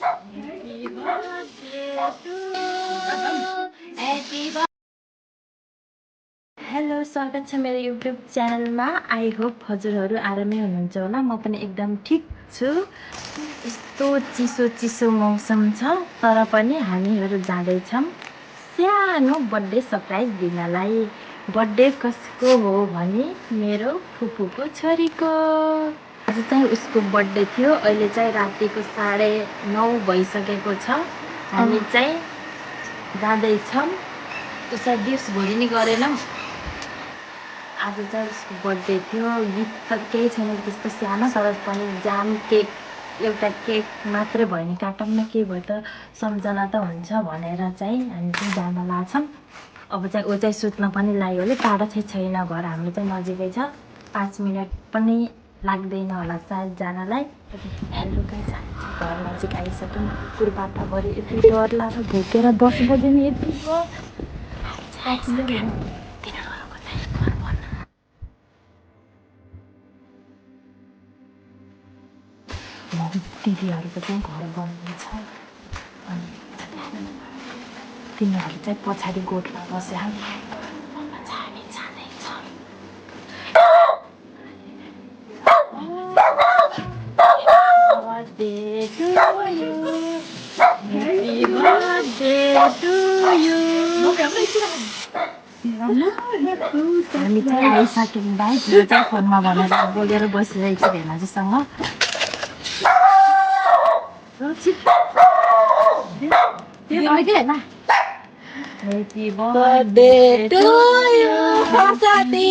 Hello, स्वागत छ मेरो युट्युब च्यानलमा। आई होप हजुरहरू आरामै हुनुहुन्छ होला। म पनि एकदम ठिक छु। यस्तो चिसो चिसो मौसम छ, तर पनि हामीहरू जाँदैछौँ सानो बर्थडे सरप्राइज दिनलाई। बर्थडे कसको हो भने मेरो फुपूको छोरीको। आज चाहिँ उसको बर्थडे थियो। अहिले चाहिँ रातिको 9:30 भइसकेको छ। हामी चाहिँ जाँदैछौँ। उसलाई गिफ्ट भोलि नि गरेनौँ। आज चाहिँ उसको बर्थडे थियो। गिफ्ट त केही छैन त्यस्तो सानो, तर पनि जाम केक, एउटा केक मात्रै भयो नि काटौँ न, के भयो त सम्झना त हुन्छ भनेर चाहिँ हामी चाहिँ जान लाग्छौँ। अब चाहिँ ऊ चाहिँ सुत्न पनि लाग्यो होला। टाढो चाहिँ छैन घर, हाम्रो चाहिँ नजिकै छ। 5 मिनट पनि लाग्दैन होला सायद जानलाई। हेलो गाइस, घर नजिक आइसक्यौँ। कुकुर बाटाभरि यति डर लाग्यो, भुकेर 10 बजे नि यति दिदीहरूको चाहिँ घर बन्दैछ। अनि तिनीहरू चाहिँ पछाडि गोठमा बस्यो। हामी जाँदैछौँ। हामी चाहिँ आइसक्यौँ भाइ। यो चाहिँ फोनमा भनेर बोलेर बसिरहेको छु भेनाजूसँग। Happy birthday to you, Sati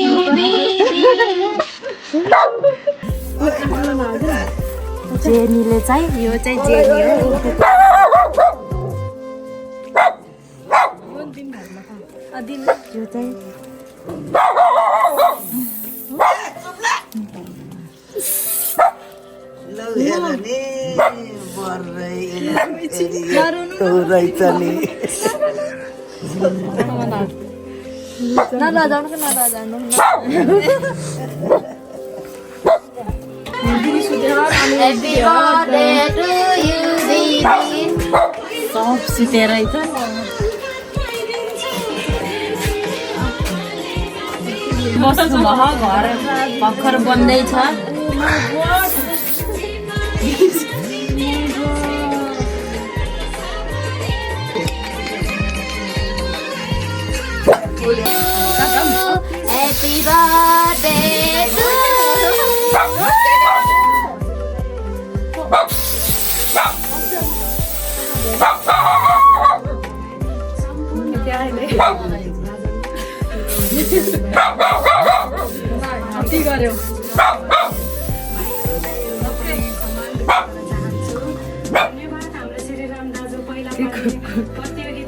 जेनीले चाहिँ यो चाहिँ जेनी हो। यो चाहिँ सब सुतेर बस्नु भयो। घर भर्खर बन्दैछ। Happy birthday to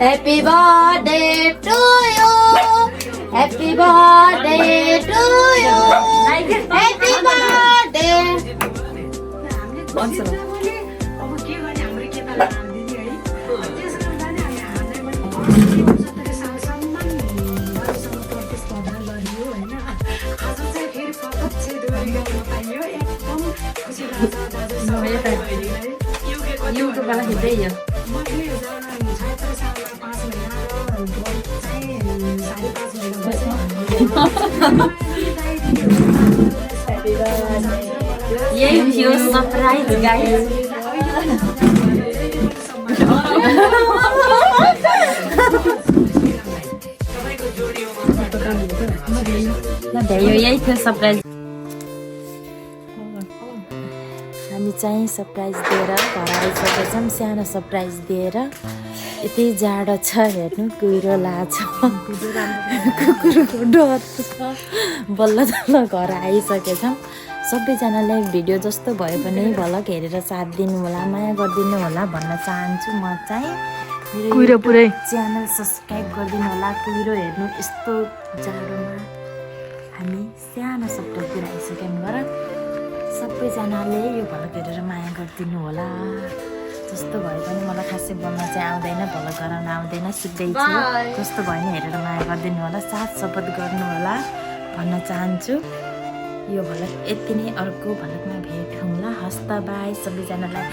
Happy birthday to you. Happy birthday to you. Happy birthday. YouTube वाला हिँड्दै यो यही थियो सरप्राइज गाइस। यही थियो सरप्राइज। हामी चाहिँ सरप्राइज दिएर घर आइसकेछौँ। सानो सरप्राइज दिएर। यति जाडो छ हेर्नु, कुहिरो लाग्छ, कुकुरको डर छ। बल्ल तल्ल घर आइसकेछौँ। सबैजनाले भिडियो जस्तो भए पनि भलक हेरेर साथ दिनु होला, माया गरिदिनु होला भन्न चाहन्छु। म चाहिँ मेरो पुरै च्यानल सब्सक्राइब गरिदिनु होला। कुहिरो हेर्नु, यस्तो जाडोमा हामी सानो सरप्राइज दिएर आइसक्यौँ घर। सबैजनाले यो भलक हेरेर माया गरिदिनु होला। जस्तो भए पनि मलाई खासै बोल्न चाहिँ आउँदैन, भलक गराउन आउँदैन, सिक्दैछु। जस्तो भयो नि हेरेर माया गरिदिनु होला, साथ सपोर्ट गर्नु होला भन्न चाहन्छु। यो भलक यति नै, अर्को भलकमा भेट हौँला। हस्त बाई सबैजनालाई।